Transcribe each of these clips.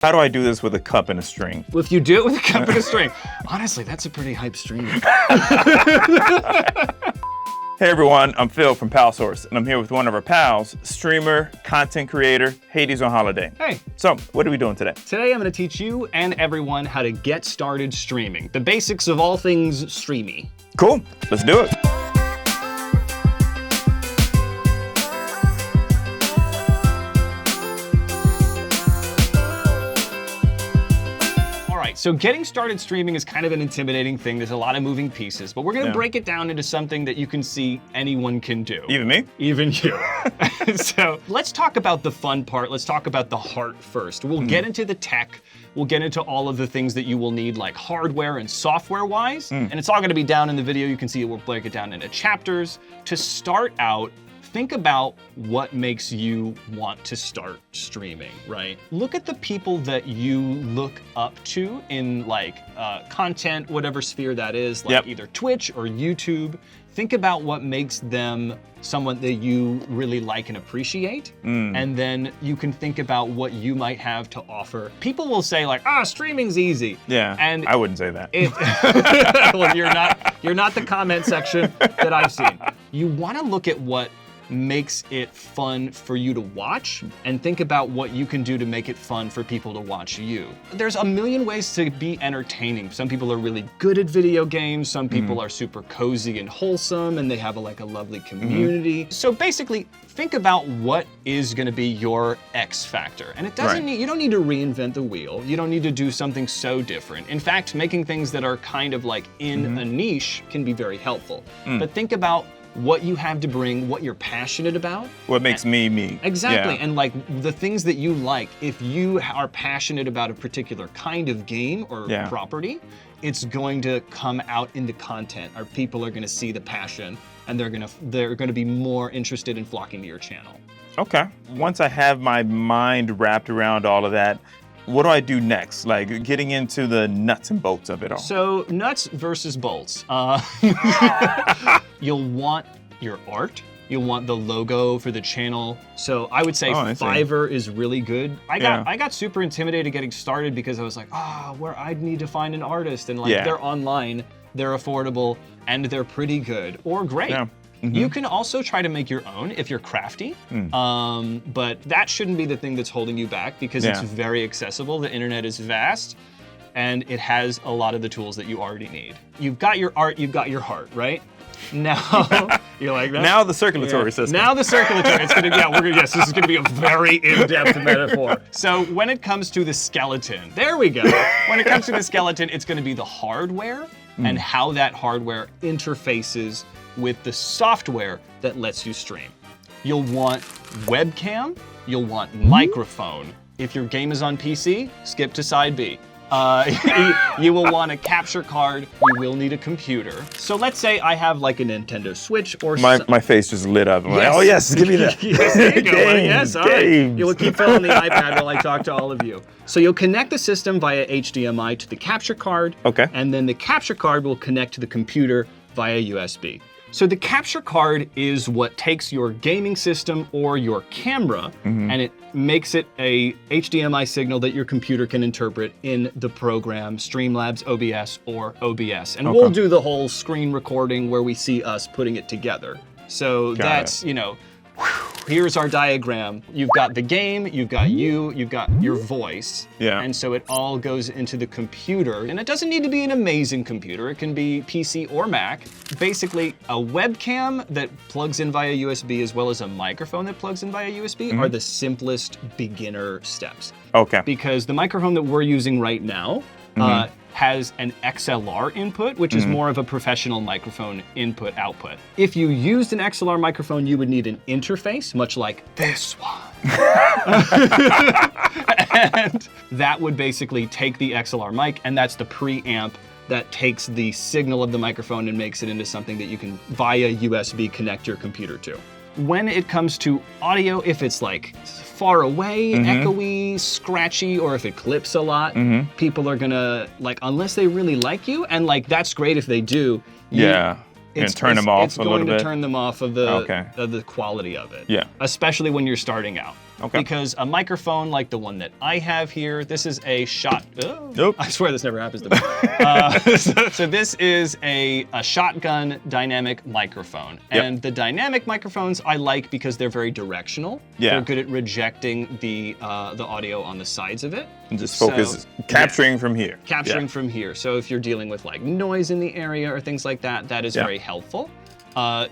How do I do this with a cup and a string? If you do it with a cup and a string, honestly, that's a pretty hype stream. Hey everyone, I'm Phil from PalSource, and I'm here with one of our pals, streamer, content creator, Hades on holiday. Hey. So, what are we doing today? Today I'm gonna teach you and everyone how to get started streaming. The basics of all things streamy. Cool, let's do it. So getting started streaming is kind of an intimidating thing. There's a lot of moving pieces, but we're gonna break it down into something that you can see anyone can do. Even me? Even you. So let's talk about the fun part. Let's talk about the heart first. We'll get into the tech. We'll get into all of the things that you will need, like hardware and software-wise. And it's all gonna be down in the video. You can see it. We'll break it down into chapters. To start out, think about what makes you want to start streaming, right? Look at the people that you look up to in like content, whatever sphere that is, like either Twitch or YouTube. Think about what makes them someone that you really like and appreciate. And then you can think about what you might have to offer. People will say like, streaming's easy. Yeah, and I wouldn't say that. Well, you're not the comment section that I've seen. You wanna look at what makes it fun for you to watch and think about what you can do to make it fun for people to watch you. There's a million ways to be entertaining. Some people are really good at video games. Some people are super cozy and wholesome and they have a lovely community. So basically, think about what is gonna be your X factor. And it doesn't need, you don't need to reinvent the wheel. You don't need to do something so different. In fact, making things that are kind of like in a niche can be very helpful. But think about what you have to bring, what you're passionate about. What makes me, me. Exactly, and like the things that you like. If you are passionate about a particular kind of game or property, it's going to come out into content, or people are gonna see the passion and they're gonna be more interested in flocking to your channel. Okay, once I have my mind wrapped around all of that, what do I do next? Like getting into the nuts and bolts of it all. So nuts versus bolts. You'll want your art. You'll want the logo for the channel. So I would say Fiverr is really good. I got super intimidated getting started because I was like, where I'd need to find an artist, and like they're online, they're affordable, and they're pretty good or great. Yeah. You can also try to make your own if you're crafty, but that shouldn't be the thing that's holding you back because it's very accessible. The internet is vast and it has a lot of the tools that you already need. You've got your art, you've got your heart, right? Now, you're like that? Now the circulatory system. Now the circulatory, it's gonna, this is gonna be a very in-depth metaphor. So when it comes to the skeleton, there we go. When it comes to the skeleton, it's gonna be the hardware and how that hardware interfaces with the software that lets you stream. You'll want webcam, you'll want microphone. If your game is on PC, skip to side B. You will want a capture card, you will need a computer. So let's say I have like a Nintendo Switch or my face just lit up. I'm like, oh yes, give me that. Yes, there you go. Yes, all right. You will keep filling the iPad while I talk to all of you. So you'll connect the system via HDMI to the capture card. Okay. And then the capture card will connect to the computer via USB. So the capture card is what takes your gaming system or your camera and it makes it a HDMI signal that your computer can interpret in the program Streamlabs OBS or OBS. And we'll do the whole screen recording where we see us putting it together. So that's, here's our diagram. You've got the game, you've got you've got your voice. Yeah. And so it all goes into the computer. And it doesn't need to be an amazing computer. It can be PC or Mac. Basically, a webcam that plugs in via USB as well as a microphone that plugs in via USB are the simplest beginner steps. Okay. Because the microphone that we're using right now has an XLR input, which is more of a professional microphone input-output. If you used an XLR microphone, you would need an interface, much like this one. And that would basically take the XLR mic, and that's the preamp that takes the signal of the microphone and makes it into something that you can, via USB, connect your computer to. When it comes to audio, if it's like far away, echoey, scratchy, or if it clips a lot, people are gonna, like, unless they really like you, and like that's great if they do. It's turn them off a little bit. It's going to turn them off of the quality of it. Yeah. Especially when you're starting out. because a microphone like the one that I have here, this is a Nope. I swear this never happens to me. So this is a shotgun dynamic microphone. And the dynamic microphones I like because they're very directional. They're good at rejecting the audio on the sides of it. And just focus, capturing from here. Capturing from here. So if you're dealing with like noise in the area or things like that, that is very helpful.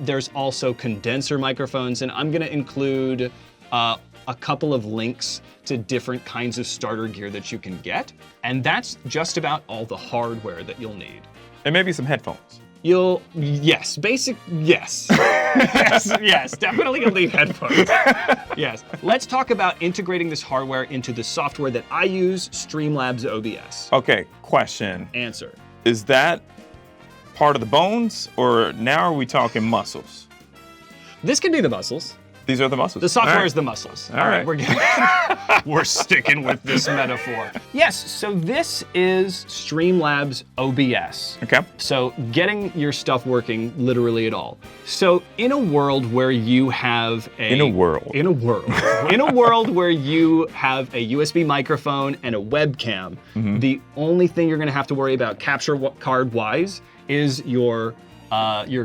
There's also condenser microphones, and I'm gonna include a couple of links to different kinds of starter gear that you can get. And that's just about all the hardware that you'll need. And maybe some headphones. Yes, definitely you'll need headphones. Yes. Let's talk about integrating this hardware into the software that I use, Streamlabs OBS. Okay, question. Answer. Is that part of the bones, or now are we talking muscles? This can be the muscles. These are the muscles. The software is the muscles. All right. We're sticking with this metaphor. Yes, so this is Streamlabs OBS. Okay. So getting your stuff working literally at all. So in a world where you have In a world where you have a USB microphone and a webcam, the only thing you're gonna have to worry about capture card wise is your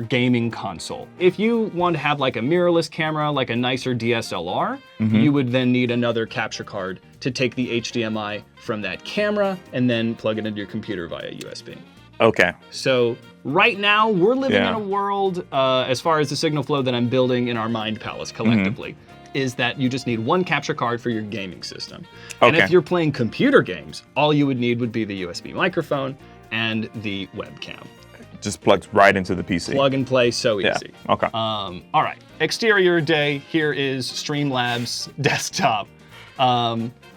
gaming console. If you want to have like a mirrorless camera, like a nicer DSLR, you would then need another capture card to take the HDMI from that camera and then plug it into your computer via USB. Okay. So right now we're living in a world, as far as the signal flow that I'm building in our mind palace collectively, is that you just need one capture card for your gaming system. And if you're playing computer games, all you would need would be the USB microphone and the webcam. Just plugs right into the PC. Plug and play, so easy. Okay. All right, exterior day, here is Streamlabs desktop.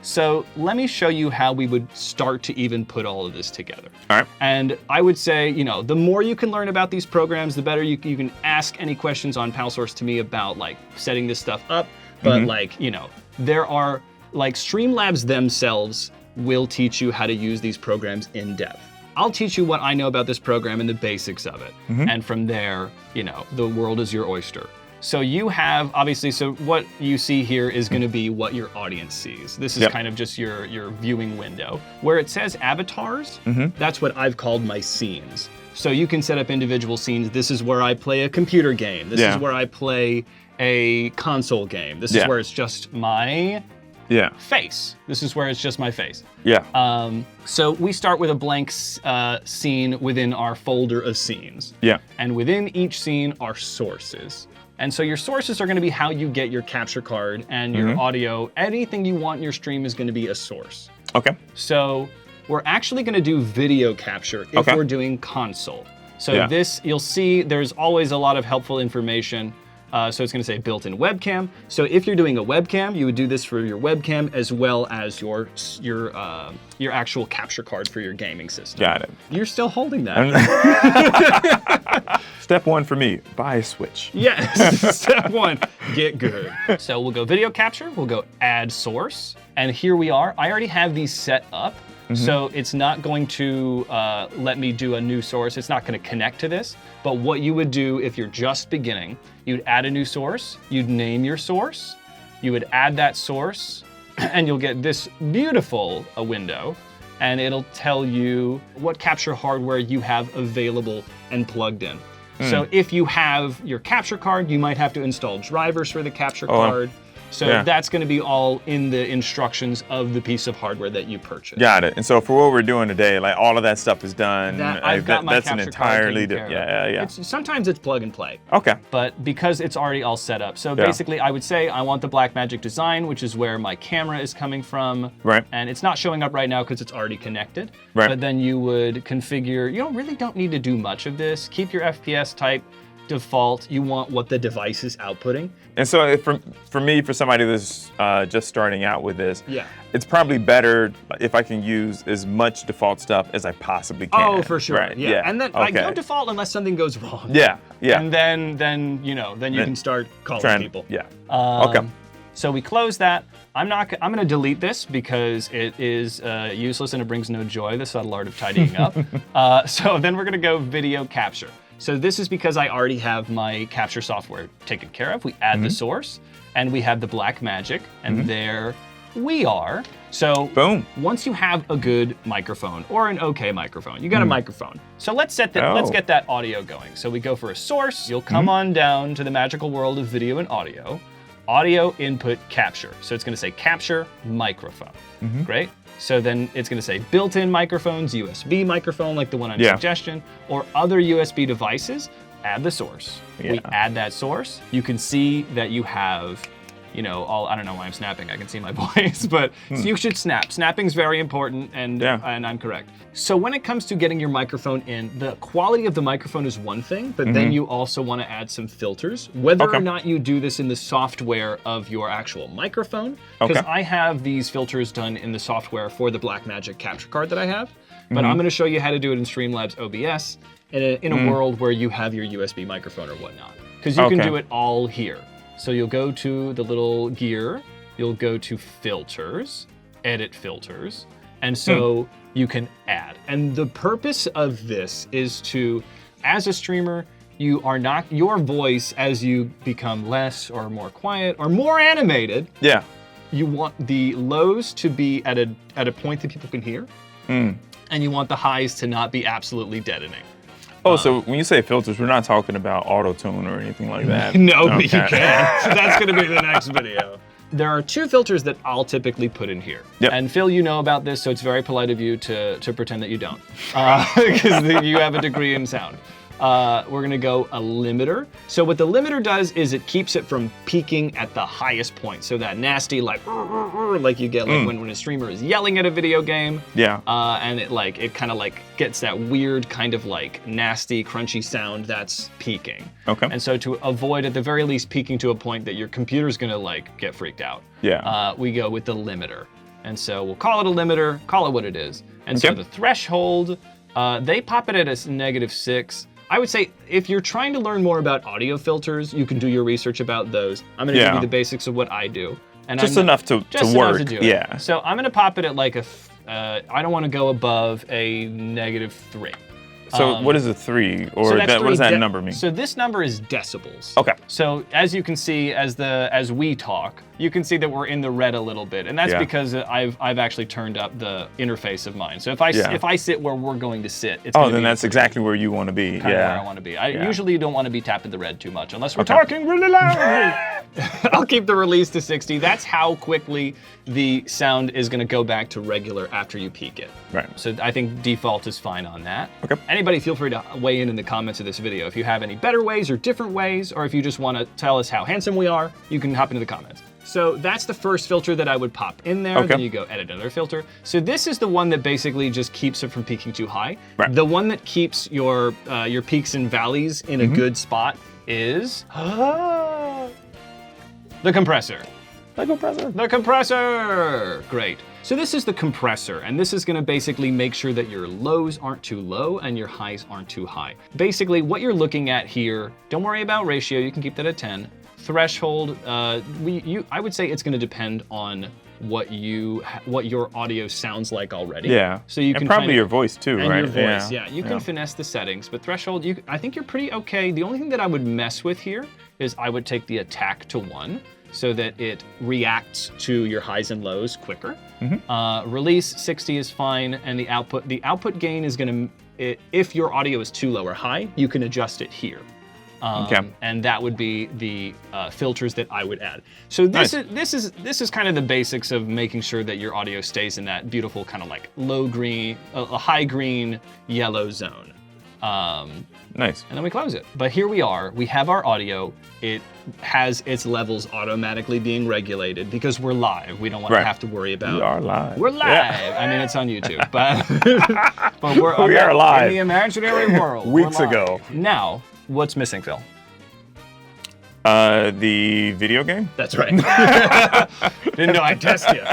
So let me show you how we would start to even put all of this together. All right. And I would say, the more you can learn about these programs, the better you can ask any questions on PalSource to me about like setting this stuff up. But there are Streamlabs themselves will teach you how to use these programs in depth. I'll teach you what I know about this program and the basics of it. And from there, the world is your oyster. So you have, obviously, so what you see here is gonna be what your audience sees. This is kind of just your viewing window. Where it says avatars, that's what I've called my scenes. So you can set up individual scenes. This is where I play a computer game. This is where I play a console game. This is where it's just my face. This is where it's just my face. So we start with a blank scene within our folder of scenes. And within each scene are sources. And so your sources are gonna be how you get your capture card and your audio. Anything you want in your stream is gonna be a source. Okay. So we're actually gonna do video capture if we're doing console. So this, you'll see there's always a lot of helpful information. So it's gonna say built-in webcam. So if you're doing a webcam, you would do this for your webcam as well as your actual capture card for your gaming system. Got it. You're still holding that. Step one for me, buy a Switch. Yes, step one, get good. So we'll go video capture, we'll go add source, and here we are. I already have these set up. So it's not going to let me do a new source. It's not going to connect to this. But what you would do if you're just beginning, you'd add a new source, you'd name your source, you would add that source, and you'll get this beautiful window, and it'll tell you what capture hardware you have available and plugged in. So if you have your capture card, you might have to install drivers for the capture card. So that's going to be all in the instructions of the piece of hardware that you purchase. Got it. And so for what we're doing today, like all of that stuff is done. I've got my that's an capture card entirely taken different. care of. Sometimes it's plug and play. Okay. But because it's already all set up. So basically I would say I want the Blackmagic design, which is where my camera is coming from. Right. And it's not showing up right now because it's already connected. Right. But then you would configure, you really don't need to do much of this. Keep your FPS type default. You want what the device is outputting. And so for me, for somebody that's just starting out with this, yeah, it's probably better if I can use as much default stuff as I possibly can. Oh, for sure. Right. Yeah. And then I don't default unless something goes wrong. Yeah. Yeah. And then you know, then you can start calling people. Yeah. Okay. So we close that. I'm going to delete this because it is useless and it brings no joy, the subtle art of tidying up. So then we're going to go video capture. So this is because I already have my capture software taken care of. We add the source, and we have the black magic, and there we are. So boom. Once you have a good microphone or an okay microphone, you got a microphone. So let's get that audio going. So we go for a source. You'll come on down to the magical world of video and audio. Audio input capture. So it's going to say capture microphone. Great. So then it's going to say built-in microphones, USB microphone like the one on suggestion, or other USB devices. Add the source. We add that source. You can see that you have, I don't know why I'm snapping. I can see my voice, but so you should snap. Snapping's very important, and I'm correct. So when it comes to getting your microphone in, the quality of the microphone is one thing, but then you also want to add some filters, whether or not you do this in the software of your actual microphone, because I have these filters done in the software for the Blackmagic capture card that I have, but I'm going to show you how to do it in Streamlabs OBS in a world where you have your USB microphone or whatnot, because you can do it all here. So you'll go to the little gear, you'll go to filters, edit filters, and so you can add. And the purpose of this is to, as a streamer, your voice, as you become less or more quiet or more animated, you want the lows to be at a point that people can hear, and you want the highs to not be absolutely deadening. Oh, so when you say filters, we're not talking about auto-tune or anything like that. No, but you can. So that's going to be the next video. There are two filters that I'll typically put in here. And Phil, you know about this, so it's very polite of you to pretend that you don't, because you have a degree in sound. We're gonna go a limiter. So what the limiter does is it keeps it from peaking at the highest point. So that nasty like you get like when a streamer is yelling at a video game. And it kind of like gets that weird kind of like nasty crunchy sound that's peaking. And so to avoid at the very least peaking to a point that your computer's gonna like get freaked out. We go with the limiter. And so we'll call it a limiter, call it what it is. And so the threshold, they pop it at a -6. I would say if you're trying to learn more about audio filters, you can do your research about those. I'm gonna give you the basics of what I do. And just enough to work, So I'm gonna pop it at like I don't wanna go above a -3. So what is a 3? Or what does that number mean? So this number is decibels. So as you can see, as we talk, you can see that we're in the red a little bit, and that's because I've actually turned up the interface of mine. So if I sit where we're going to sit, it's then that's exactly where you want to be. Where I want to be. I usually don't want to be tapping the red too much, unless we're talking really loudly. I'll keep the release to 60. That's how quickly the sound is going to go back to regular after you peak it. So I think default is fine on that. Anybody feel free to weigh in the comments of this video. If you have any better ways or different ways, or if you just want to tell us how handsome we are, you can hop into the comments. So that's the first filter that I would pop in there. Then you go edit another filter. So this is the one that basically just keeps it from peaking too high. The one that keeps your peaks and valleys in a good spot is the compressor. The compressor! Great. So this is the compressor, and this is gonna basically make sure that your lows aren't too low and your highs aren't too high. Basically, what you're looking at here, don't worry about ratio, you can keep that at 10. Threshold, I would say it's gonna depend on what your audio sounds like already. So you can probably your voice too, right? Your voice, you can finesse the settings, but threshold, I think you're pretty okay. The only thing that I would mess with here is I would take the attack to 1 so that it reacts to your highs and lows quicker. Release 60 is fine, and the output gain is gonna, if your audio is too low or high, you can adjust it here. And that would be the filters that I would add. So this is kind of the basics of making sure that your audio stays in that beautiful kind of like low green, a high green, yellow zone. Nice. And then we close it. But here we are. We have our audio. It has its levels automatically being regulated because we're live. We don't want to have to worry about. We are live. We're live. I mean, it's on YouTube, but we are live in the imaginary world. Weeks ago. Now, what's missing, Phil? The video game? That's right. Didn't know I'd test you.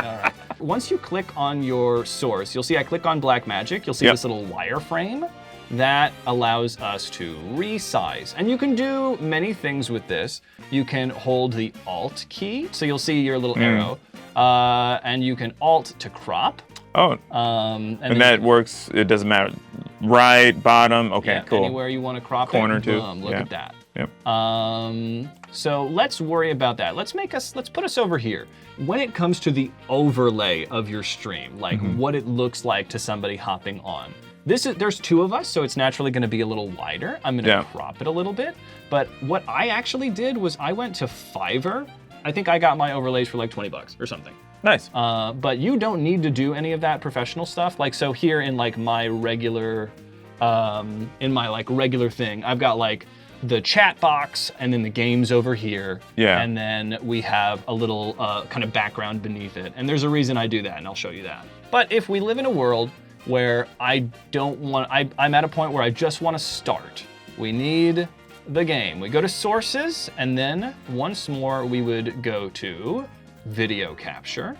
All right. Once you click on your source, you'll see I click on Blackmagic. You'll see this little wireframe. That allows us to resize. And you can do many things with this. You can hold the Alt key, so you'll see your little arrow, and you can Alt to crop. And that works, it doesn't matter. Right, bottom, cool. Anywhere you want to crop Corner it, too. Look at that. Yep. So let's worry about that. Let's put us over here. When it comes to the overlay of your stream, like what it looks like to somebody hopping on. There's 2 of us, so it's naturally gonna be a little wider. I'm gonna crop it a little bit. But what I actually did was I went to Fiverr. I think I got my overlays for like 20 bucks or something. Nice. But you don't need to do any of that professional stuff. Like, so here in like my regular, regular thing, I've got like the chat box and then the games over here. Yeah. And then we have a little kind of background beneath it. And there's a reason I do that, and I'll show you that. But if we live in a world where I'm at a point where I just want to start, we need the game. We go to sources, and then once more we would go to video capture.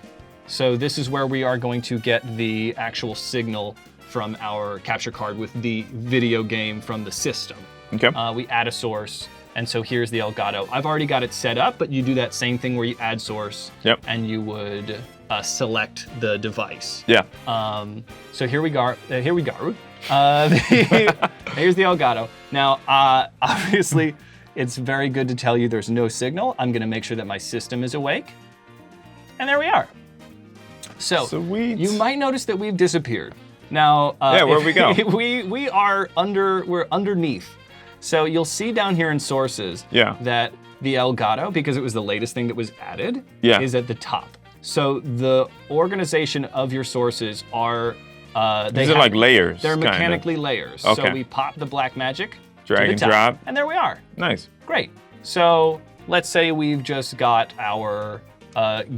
So this is where we are going to get the actual signal from our capture card with the video game from the system. Okay. We add a source, and so here's the Elgato. I've already got it set up, but you do that same thing where you add source, and you would select the device. Yeah. So here we go. Here's the Elgato. Now, obviously, it's very good to tell you there's no signal. I'm gonna make sure that my system is awake. And there we are. So, sweet. You might notice that we've disappeared. Now, where'd we go? We're underneath. So you'll see down here in sources that the Elgato, because it was the latest thing that was added, is at the top. So the organization of your sources are these are like layers. They're mechanically layers. Okay. So we pop the black magic, drag and drop, and there we are. Nice. Great. So let's say we've just got our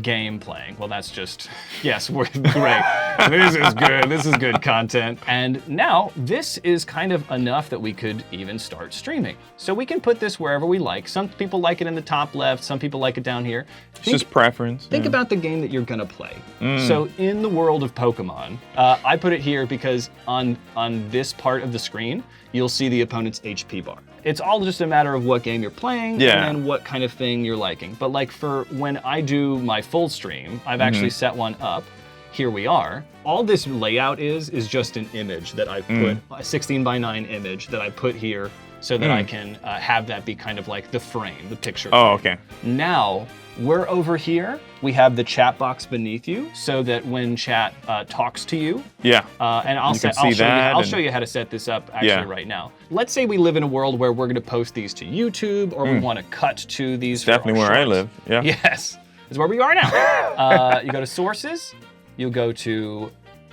game playing. Well, that's just, yes, we're great. This is good. This is good content. And now this is kind of enough that we could even start streaming. So we can put this wherever we like. Some people like it in the top left. Some people like it down here. It's just preference. Think about the game that you're gonna play. So in the world of Pokemon, I put it here because on this part of the screen, you'll see the opponent's HP bar. It's all just a matter of what game you're playing and what kind of thing you're liking. But like for when I do my full stream, I've actually set one up. Here we are. All this layout is just an image that I put, a 16:9 image that I put here so that I can have that be kind of like the frame, the picture frame. Oh, okay. Now, we're over here. We have the chat box beneath you so that when chat talks to you. Yeah. And I'll show you how to set this up actually right now. Let's say we live in a world where we're going to post these to YouTube or we want to cut to these. It's definitely where I live. Yeah. Yes. It's where we are now. You go to sources, you'll go to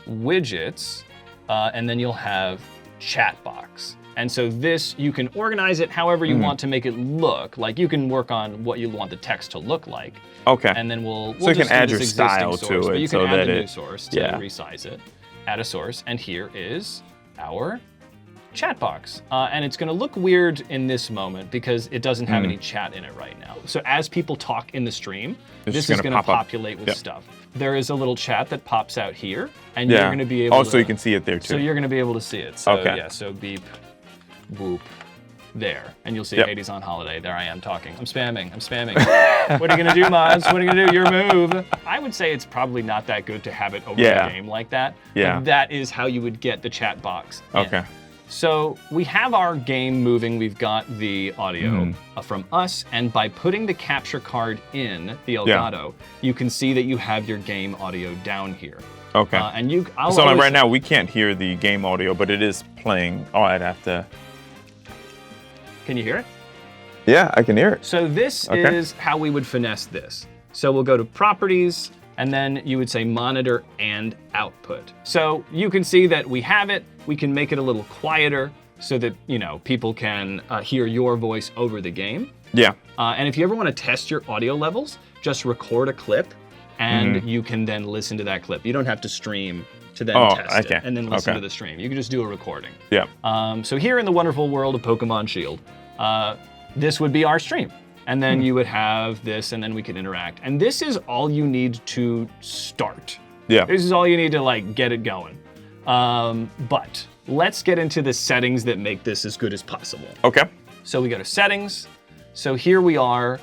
widgets, and then you'll have chat box. And so this, you can organize it however you want to make it look. Like you can work on what you want the text to look like. Okay. And then we'll so you just can add do your this style source, to but it you can so add that the new source to resize it. Add a source, and here is our chat box. And it's gonna look weird in this moment because it doesn't have any chat in it right now. So as people talk in the stream, this is gonna populate with stuff. There is a little chat that pops out here, and you're gonna be able to... so you can see it there too. So you're gonna be able to see it. So yeah, so beep, whoop, there. And you'll see Hades on holiday. There I am talking. I'm spamming. What are you gonna do, mods? What are you gonna do? Your move. I would say it's probably not that good to have it over the game like that. Yeah. But that is how you would get the chat box in. Okay. So we have our game moving. We've got the audio from us, and by putting the capture card in the Elgato, you can see that you have your game audio down here. Okay. And so right now we can't hear the game audio, but it is playing. Oh, I'd have to. Can you hear it? Yeah, I can hear it. So this is how we would finesse this. So we'll go to properties, and then you would say monitor and output. So you can see that we have it. We can make it a little quieter so that, you know, people can hear your voice over the game. Yeah. And if you ever want to test your audio levels, just record a clip and you can then listen to that clip. You don't have to stream to then test it and then listen to the stream. You can just do a recording. Yeah. So here in the wonderful world of Pokemon Shield, this would be our stream. And then you would have this, and then we can interact. And this is all you need to start. Yeah. This is all you need to like get it going. But let's get into the settings that make this as good as possible. Okay. So we go to settings. So here we are.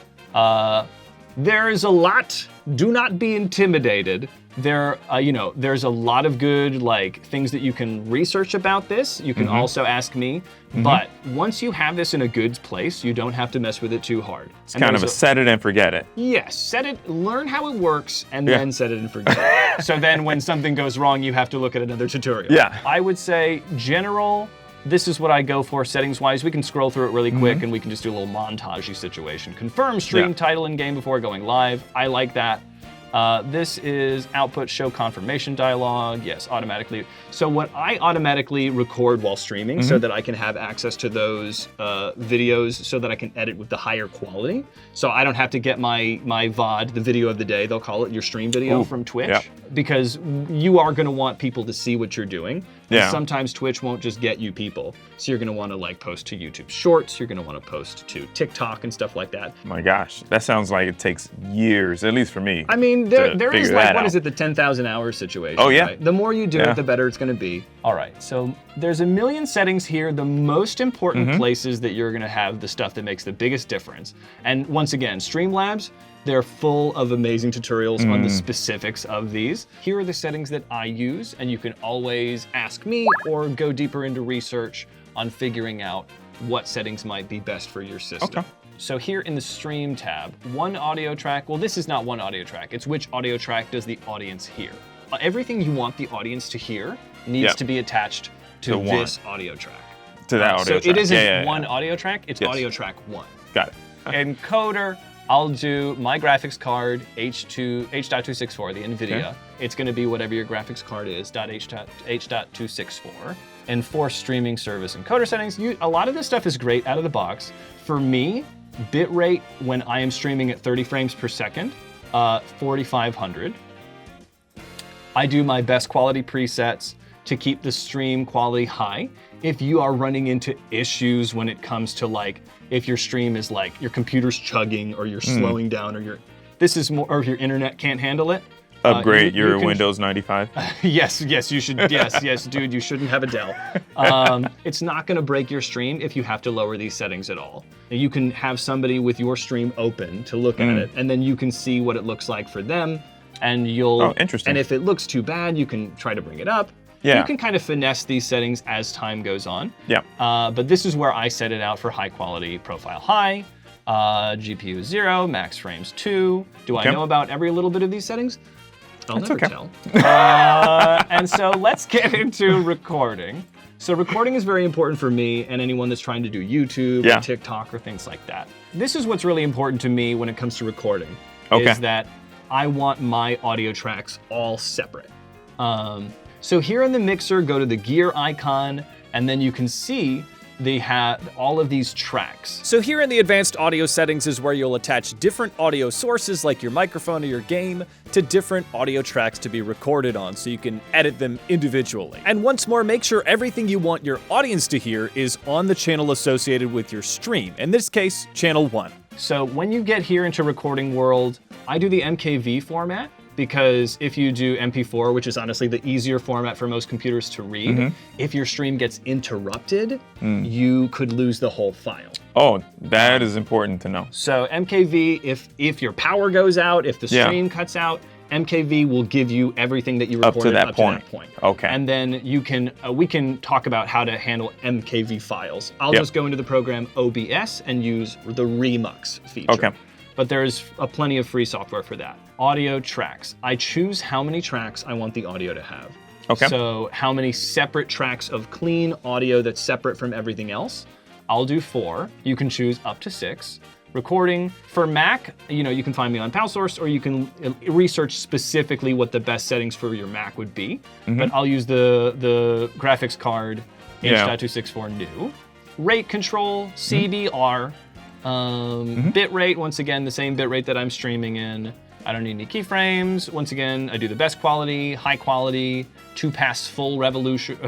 There is a lot. Do not be intimidated. There's a lot of good like things that you can research about this. You can also ask me, but once you have this in a good place, you don't have to mess with it too hard. It's kind of a set it and forget it. Yes, set it, learn how it works, and then set it and forget it. So then when something goes wrong, you have to look at another tutorial. Yeah. I would say general, this is what I go for settings-wise. We can scroll through it really quick and we can just do a little montage-y situation. Confirm stream title and game before going live. I like that. This is output show confirmation dialog. Yes, automatically. So what I automatically record while streaming so that I can have access to those videos so that I can edit with the higher quality. So I don't have to get my VOD, the video of the day, they'll call it your stream video from Twitch, because you are gonna want people to see what you're doing. And sometimes Twitch won't just get you people. So you're gonna wanna like post to YouTube Shorts, you're gonna wanna post to TikTok and stuff like that. My gosh, that sounds like it takes years, at least for me. I mean, there is like, what is it, the 10,000 hours situation, Oh yeah. right? The more you do it, the better it's gonna be. All right, so there's a million settings here. The most important places that you're gonna have the stuff that makes the biggest difference. And once again, Streamlabs, they're full of amazing tutorials on the specifics of these. Here are the settings that I use, and you can always ask me or go deeper into research on figuring out what settings might be best for your system. Okay. So here in the stream tab, one audio track, well, this is not one audio track, it's which audio track does the audience hear. Everything you want the audience to hear needs to be attached to this audio track. To that audio track. So it isn't one audio track, it's audio track 1. Got it. Encoder, I'll do my graphics card H.264, the NVIDIA. It's gonna be whatever your graphics card is, H.264. And for streaming service encoder settings, a lot of this stuff is great out of the box. For me, bitrate when I am streaming at 30 frames per second, 4,500. I do my best quality presets to keep the stream quality high. If you are running into issues when it comes to like, if your stream is like, your computer's chugging or you're slowing down or or if your internet can't handle it. Upgrade your Windows 95. Yes, you should. Yes, dude, you shouldn't have a Dell. It's not gonna break your stream if you have to lower these settings at all. You can have somebody with your stream open to look at it, and then you can see what it looks like for them, and interesting. And if it looks too bad, you can try to bring it up. You can kind of finesse these settings as time goes on. But this is where I set it out for high quality profile high, GPU 0, max frames 2. Do I know about every little bit of these settings? I'll never tell. And so let's get into recording. So recording is very important for me and anyone that's trying to do YouTube or TikTok or things like that. This is what's really important to me when it comes to recording, is that I want my audio tracks all separate. So here in the mixer, go to the gear icon, and then you can see they have all of these tracks. So here in the advanced audio settings is where you'll attach different audio sources like your microphone or your game to different audio tracks to be recorded on, so you can edit them individually. And once more, make sure everything you want your audience to hear is on the channel associated with your stream. In this case, channel 1. So when you get here into recording world, I do the MKV format, because if you do MP4, which is honestly the easier format for most computers to read, if your stream gets interrupted, you could lose the whole file. Oh, that is important to know. So MKV, if your power goes out, if the stream cuts out, MKV will give you everything that you recorded up to that point. Okay. And then you can, we can talk about how to handle MKV files. I'll just go into the program OBS and use the Remux feature. Okay. But there's plenty of free software for that. Audio tracks. I choose how many tracks I want the audio to have. Okay. So how many separate tracks of clean audio that's separate from everything else? I'll do 4. You can choose up to 6. Recording for Mac, you can find me on PalSource, or you can research specifically what the best settings for your Mac would be. But I'll use the graphics card H.264 new. Rate control, CBR. Bitrate, once again, the same bitrate that I'm streaming in. I don't need any keyframes. Once again, I do the best quality, high quality, 2-pass full resolution,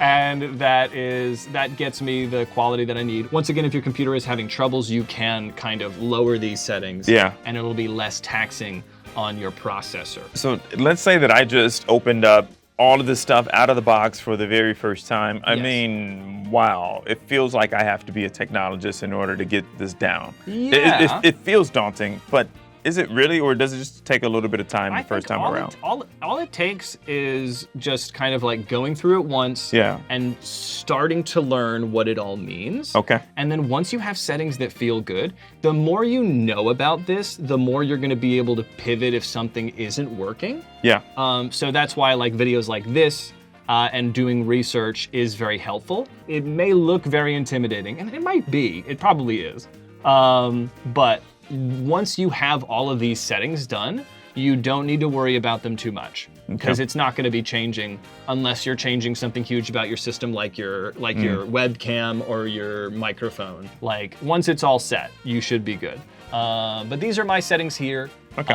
and that gets me the quality that I need. Once again, if your computer is having troubles, you can kind of lower these settings, and it'll be less taxing on your processor. So let's say that I just opened up all of this stuff out of the box for the very first time. I mean, wow, it feels like I have to be a technologist in order to get this down. It feels daunting, but Is it really, or does it just take a little bit of time the first time around? All it takes is just kind of like going through it once and starting to learn what it all means. Okay. And then once you have settings that feel good, the more you know about this, the more you're going to be able to pivot if something isn't working. Yeah. So that's why like videos like this and doing research is very helpful. It may look very intimidating, and it might be. It probably is. But once you have all of these settings done, you don't need to worry about them too much, because it's not going to be changing unless you're changing something huge about your system, like your webcam or your microphone. Like once it's all set, you should be good. But these are my settings here. Okay.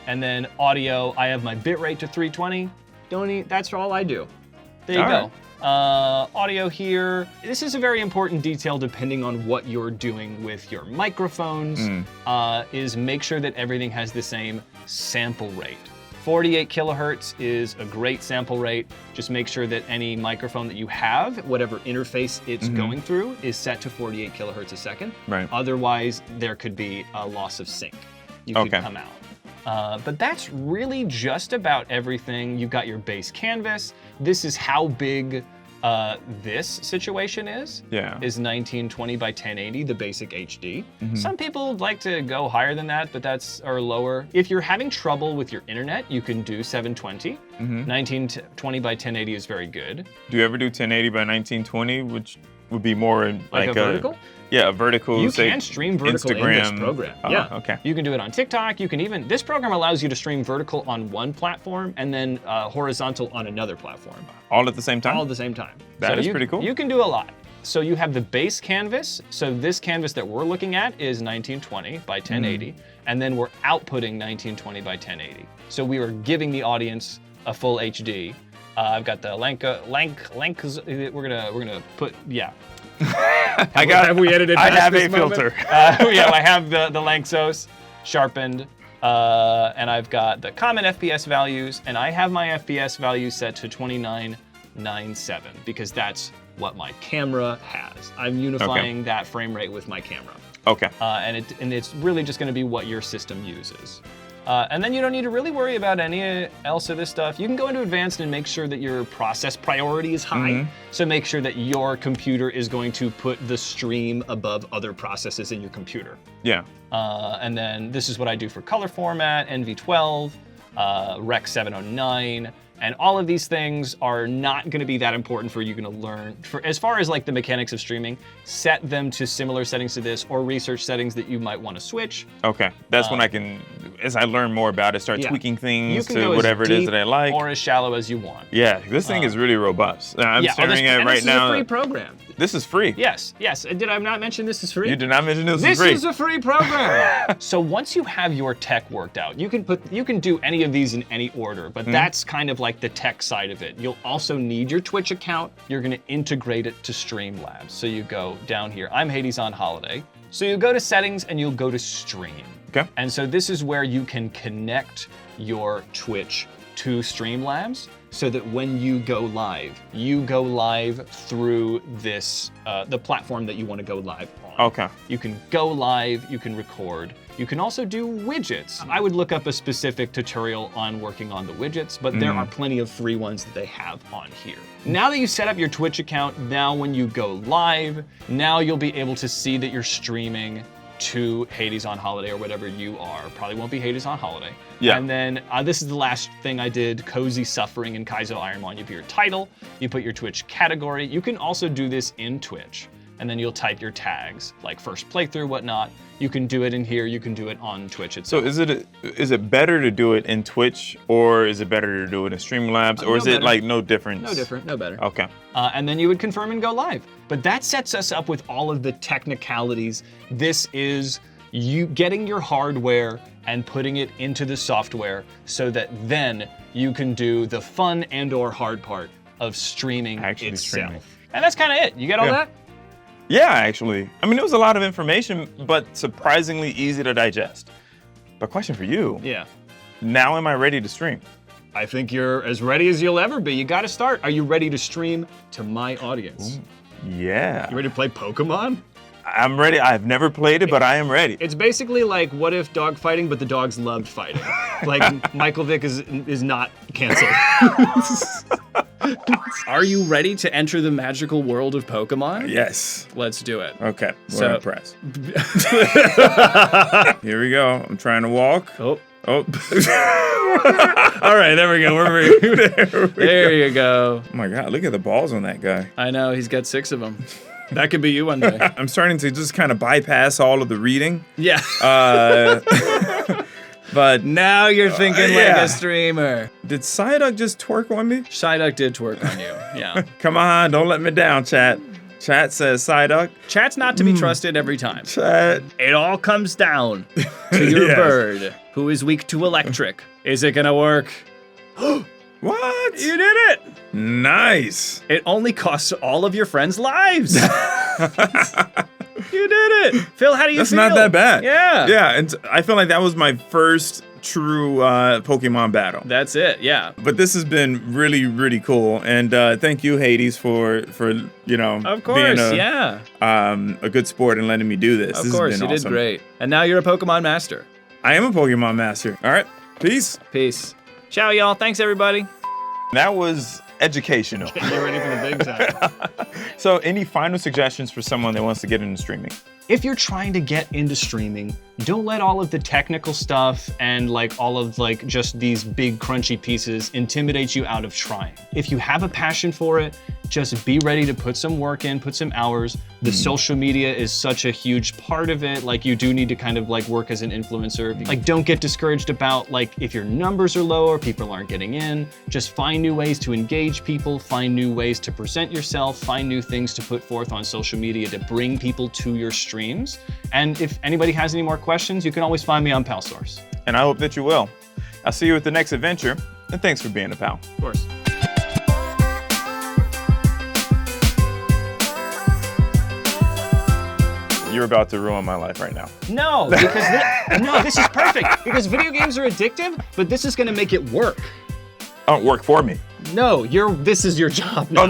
And then audio, I have my bitrate to 320. That's all I do. There you go. Audio here. This is a very important detail depending on what you're doing with your microphones, is make sure that everything has the same sample rate. 48 kilohertz is a great sample rate. Just make sure that any microphone that you have, whatever interface it's going through, is set to 48 kilohertz a second. Right. Otherwise, there could be a loss of sync. You could come out. But that's really just about everything. You've got your base canvas. This is how big this situation is. Yeah. Is 1920 by 1080, the basic HD. Some people like to go higher than that, but or lower. If you're having trouble with your internet, you can do 720. 1920 by 1080 is very good. Do you ever do 1080 by 1920, which would be more like a vertical? Yeah, a vertical. You can stream vertical in this program. Oh, okay. You can do it on TikTok. You can even, this program allows you to stream vertical on one platform and then horizontal on another platform. All at the same time? All at the same time. That is pretty cool. You can do a lot. So you have the base canvas. So this canvas that we're looking at is 1920 by 1080. And then we're outputting 1920 by 1080. So we are giving the audience a full HD. I've got the we're gonna put, have we edited I past have this a moment? filter. I have the Lanczos sharpened, and I've got the common FPS values, and I have my FPS value set to 2997 because that's what my camera has. I'm unifying that frame rate with my camera. Okay. And it's really just going to be what your system uses. And then you don't need to really worry about any else of this stuff. You can go into advanced and make sure that your process priority is high. So make sure that your computer is going to put the stream above other processes in your computer. Yeah. And then this is what I do for color format, NV12, Rec 709. And all of these things are not going to be that important for you to learn. As far as like the mechanics of streaming, set them to similar settings to this or research settings that you might want to switch. Okay, that's when I can, as I learn more about it, start tweaking things to whatever it is that I like. Or as shallow as you want. Yeah, this thing is really robust. I'm staring at it right now. This is a free program. This is free. Yes. Did I not mention this is free? You did not mention this is free. This is a free program. So once you have your tech worked out, you can do any of these in any order, but that's kind of like the tech side of it. You'll also need your Twitch account. You're going to integrate it to Streamlabs. So you go down here. I'm Hades on holiday. So you go to settings and you'll go to stream. Okay. And so this is where you can connect your Twitch to Streamlabs so that when you go live through this, the platform that you want to go live on. Okay. You can go live, you can record. You can also do widgets. I would look up a specific tutorial on working on the widgets, but there are plenty of free ones that they have on here. Now that you set up your Twitch account, now when you go live, now you'll be able to see that you're streaming to Hades on Holiday or whatever you are. Probably won't be Hades on Holiday. Yeah. And then this is the last thing I did, Cozy Suffering and Kaizo Ironmon. You put your title, you put your Twitch category. You can also do this in Twitch. And then you'll type your tags, like first playthrough, whatnot. You can do it in here, you can do it on Twitch itself. So is it better to do it in Twitch, or is it better to do it in Streamlabs, or is it like no difference? No different, no better. Okay. And then you would confirm and go live. But that sets us up with all of the technicalities. This is you getting your hardware and putting it into the software so that then you can do the fun and or hard part of streaming itself. And that's kind of it. You get all that? Yeah, actually. I mean, it was a lot of information, but surprisingly easy to digest. But question for you. Yeah. Now am I ready to stream? I think you're as ready as you'll ever be. You got to start. Are you ready to stream to my audience? Ooh, yeah. You ready to play Pokémon? I'm ready. I've never played it, but I am ready. It's basically like what if dog fighting, but the dogs loved fighting. Like Michael Vick is not canceled. Are you ready to enter the magical world of Pokemon? Yes. Let's do it. Okay. So press. Here we go. I'm trying to walk. Oh. Oh. All right, there we go. There you go. Oh my God, look at the balls on that guy. I know, he's got 6 of them. That could be you one day. I'm starting to just kind of bypass all of the reading. Yeah. But now you're thinking like a streamer. Did Psyduck just twerk on me? Psyduck did twerk on you, yeah. Come on, don't let me down, chat. Chat says Psyduck. Chat's not to be trusted every time. Chat. It all comes down to your bird, who is weak to electric. Is it gonna work? What? You did it! Nice. It only costs all of your friends' lives. You did it! Phil, how do you feel? That's not that bad. Yeah. Yeah, and I feel like that was my first true Pokemon battle. That's it, yeah. But this has been really, really cool. And thank you, Hades, for you know, of course, being a good sport and letting me do this. Of course, you did great. And now you're a Pokemon master. I am a Pokemon master. All right, peace. Peace. Ciao, y'all. Thanks, everybody. That was educational. You're ready for the big time. So any final suggestions for someone that wants to get into streaming? If you're trying to get into streaming, don't let all of the technical stuff and like all of like just these big crunchy pieces intimidate you out of trying. If you have a passion for it, just be ready to put some work in, put some hours. The social media is such a huge part of it. Like you do need to kind of like work as an influencer. Like don't get discouraged about like if your numbers are low or people aren't getting in. Just find new ways to engage people, find new ways to present yourself, find new things to put forth on social media to bring people to your streams. And if anybody has any more questions, you can always find me on PalSource. And I hope that you will. I'll see you at the next adventure, and thanks for being a pal. Of course. You're about to ruin my life right now. No, because this is perfect. Because video games are addictive, but this is going to make it work. Oh, work for me. No, this is your job now.